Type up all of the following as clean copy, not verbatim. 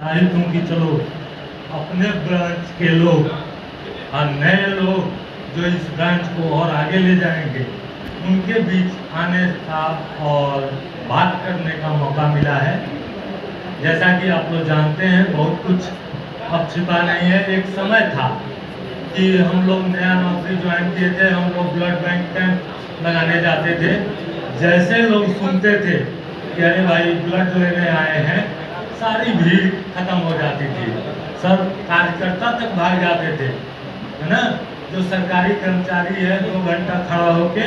तारीफ हूँ कि चलो अपने ब्रांच के लोग और नए लोग जो इस ब्रांच को और आगे ले जाएंगे उनके बीच आने का और बात करने का मौका मिला है। जैसा कि आप लोग जानते हैं, बहुत कुछ अब छिपा नहीं है। एक समय था कि हम लोग नया नौकरी ज्वाइन किए थे, हम लोग ब्लड बैंक कैंप लगाने जाते थे। जैसे लोग सुनते थे कि अरे भाई ब्लड लेने आए हैं, सारी भीड़ खत्म हो जाती थी। सब कार्यकर्ता तक भाग जाते थे, है ना। जो सरकारी कर्मचारी है 2 घंटा खड़ा होके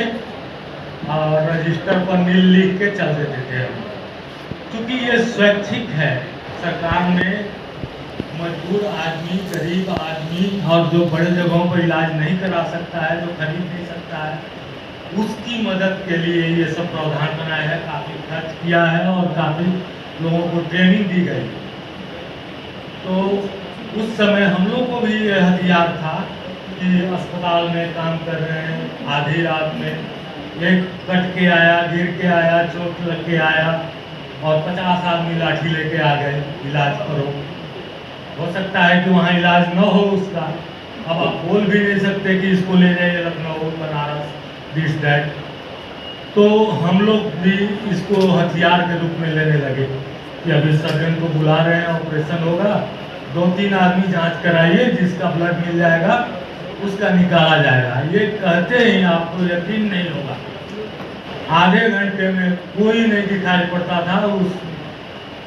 और रजिस्टर पर नील लिख के चल देते थे। क्योंकि ये स्वैच्छिक है, सरकार ने मजबूर आदमी, गरीब आदमी और जो बड़े जगहों पर इलाज नहीं करा सकता है, जो खरीद नहीं सकता है, उसकी मदद के लिए ये सब प्रावधान बनाया है। काफ़ी खर्च किया है और काफ़ी लोगों को ट्रेनिंग दी गई। तो उस समय हम लोग को भी ये हथियार था कि अस्पताल में काम कर रहे हैं, आधी रात में एक कट के आया, गिर के आया, चोट लग के आया और 50 आदमी लाठी लेके आ गए, इलाज करो। हो सकता है कि वहाँ इलाज न हो उसका, अब आप बोल भी नहीं सकते कि इसको ले जाइए लखनऊ, बनारस, दिस दैट। तो हम लोग भी इसको हथियार के रूप में लेने लगे कि अभी सर्जन को बुला रहे हैं, ऑपरेशन होगा, 2-3 आदमी जांच कराइए, जिसका ब्लड मिल जाएगा उसका निकाला जाएगा। ये कहते ही आपको यकीन नहीं होगा, आधे घंटे में कोई नहीं दिखाई पड़ता था। उस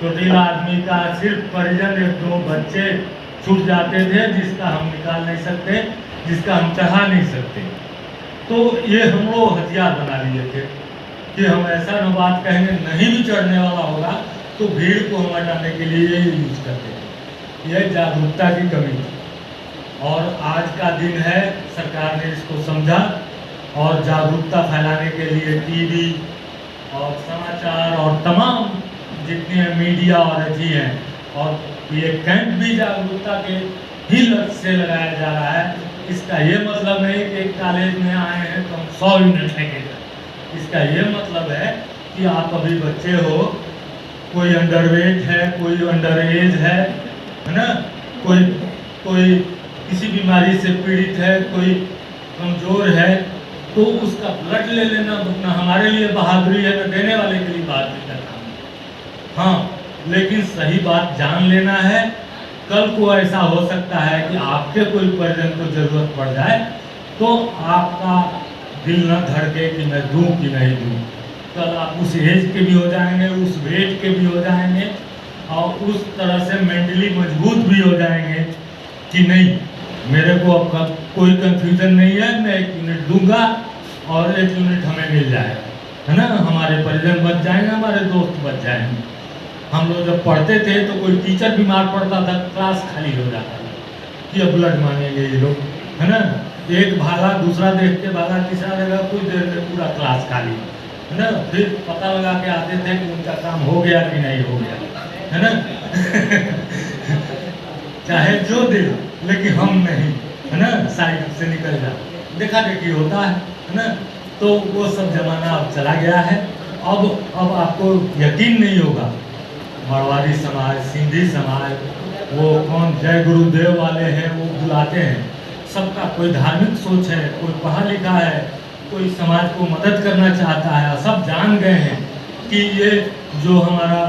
चोटीला आदमी का सिर्फ परिजन 1-2 बच्चे छूट जाते थे, जिसका हम निकाल नहीं सकते, जिसका हम चढ़ा नहीं सकते। तो ये हम लोग हथियार बना लिए थे कि हम ऐसा न बात कहेंगे, नहीं भी चढ़ने वाला होगा तो भीड़ को हम हटाने के लिए ये यूज करते थे। यह जागरूकता की कमी थी और आज का दिन है, सरकार ने इसको समझा और जागरूकता फैलाने के लिए टीवी और समाचार और तमाम जितने मीडिया और अजी हैं, और ये कैंप भी जागरूकता के ही लक्ष्य से लगाया जा रहा है। इसका ये मतलब नहीं कि एक कॉलेज में आए हैं तो हम 100 यूनिट लेंगे। इसका ये मतलब है कि आप अभी बच्चे हो, कोई अंडरवेट है, कोई अंडर एज है ना, कोई किसी बीमारी से पीड़ित है, कोई कमज़ोर है, तो उसका ब्लड ले लेना ना हमारे लिए बहादुरी है, तो देने वाले के लिए बहादुरी का काम है। हाँ, लेकिन सही बात जान लेना है। कल को ऐसा हो सकता है कि आपके कोई परिजन को जरूरत पड़ जाए तो आपका दिल न धड़के कि मैं दूं कि नहीं दूं। कल आप उस एज के भी हो जाएंगे, उस वेट के भी हो जाएंगे और उस तरह से मेंटली मजबूत भी हो जाएंगे कि नहीं, मेरे को अब कोई कंफ्यूजन नहीं है, मैं 1 यूनिट दूंगा और 1 यूनिट हमें मिल जाएगा, है ना। हमारे परिजन बच जाएंगे, हमारे दोस्त बच जाएंगे। हम लोग जब पढ़ते थे तो कोई टीचर बीमार पड़ता था, क्लास खाली हो जाता था कि अब ब्लड मांगेंगे ये लोग, है ना। एक भागा, दूसरा देख के भागा, तीसरा जगह, कुछ देर में पूरा क्लास खाली, है ना। फिर पता लगा के आते थे कि उनका काम हो गया कि नहीं हो गया, है ना। चाहे जो दे, लेकिन हम नहीं, है ना, साइड से निकल जा, देखा देखी होता है ना। तो वो सब जमाना अब चला गया है। अब आपको यकीन नहीं होगा, मारवाड़ी समाज, सिंधी समाज, वो कौन जय गुरुदेव वाले हैं, वो बुलाते हैं। सबका कोई धार्मिक सोच है, कोई पढ़ा लिखा है, कोई समाज को मदद करना चाहता है। सब जान गए हैं कि ये जो हमारा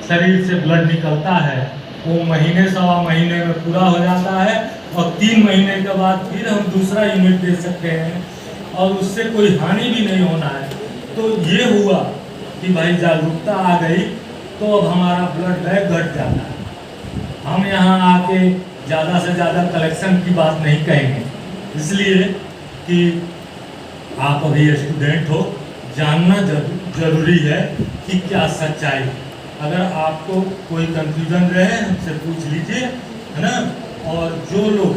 शरीर से ब्लड निकलता है वो महीने सवा महीने में पूरा हो जाता है और 3 महीने के बाद फिर हम दूसरा यूनिट दे सकते हैं और उससे कोई हानि भी नहीं होना है। तो ये हुआ कि भाई जागरूकता आ गई तो अब हमारा ब्लड बैंक घट जाता है। हम यहाँ आके ज़्यादा से ज़्यादा कलेक्शन की बात नहीं कहेंगे, इसलिए कि आप अभी स्टूडेंट हो, जानना जरूरी है कि क्या सच्चाई। अगर आपको कोई कंफ्यूजन रहे हमसे पूछ लीजिए, है ना। और जो लोग